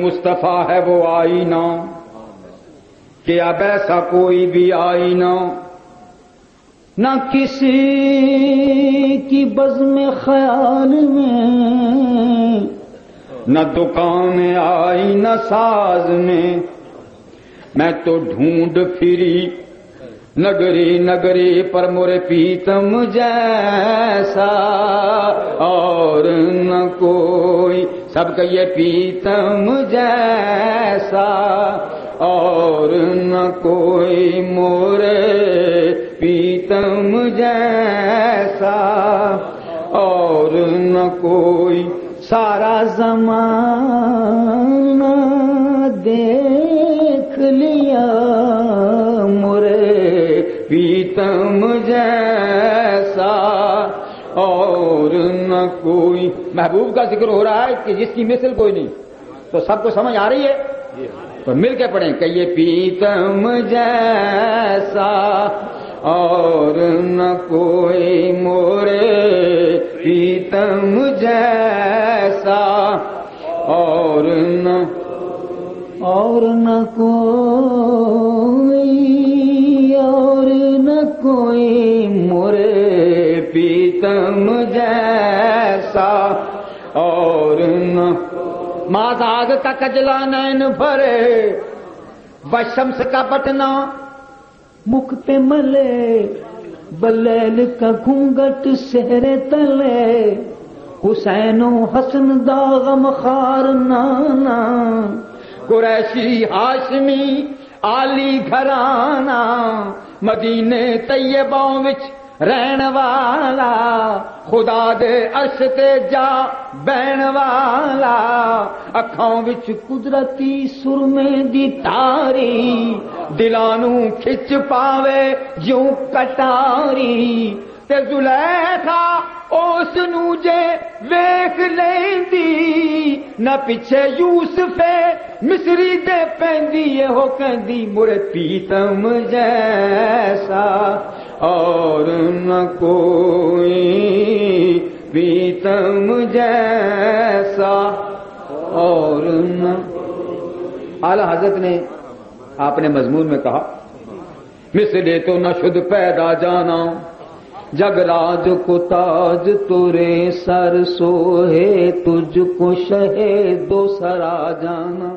مصطفیٰ ہے وہ آئینہ کہ اب ایسا کوئی بھی آئینہ نہ کسی کی بزم خیال میں، نہ دکان آئینہ ساز میں تو ڈھونڈ پھری نگری نگری پر مورے پیتم جیسا، اور نہ کوئی، سب کہیے پیتم جیسا، اور نہ کوئی مورے پیتم جیسا، اور نہ کوئی، سارا زمانہ دیکھ لیا مورے پیتم جیسا، اور نہ کوئی۔ محبوب کا ذکر ہو رہا ہے کہ جس کی مثل کوئی نہیں، تو سب کو سمجھ آ رہی ہے؟ تو مل کے پڑھیں کہ یہ پیتم جیسا، اور نہ کوئی مورے پیتم جیسا، اور نہ کوئی مورے پیتم جیسا، اور نہ مازاغ کا کجلا نین بھرے، بشمس کا بٹنا مکھ پہ ملے، بلیل کا گھونگٹ سہرے تلے، حسین و حسن داغم خار نانا، قریشی ہاشمی عالی گھرانہ، مدینے طیبہ وچ رہن والا، خدا دے عرش تے جا بہن والا، اکھاں وچ قدرتی سرمے دی تاری، دلانو کھچ پاوے جوں کٹاری، تے زلیخا اس نو جے ویکھ لیندی، نہ پیچھے یوسف مصری دے پیندی، ہو کہندی مورے پیتم جیسا، اور نہ کوئی پیتم جیسا، اور نہ۔ اعلی حضرت نے اپنے مضمون میں کہا، مثلے تو نہ شد پیدا جانا، جگ راج کو تاج تورے سر سوہے، تجھ کو شہ دو سرا جانا۔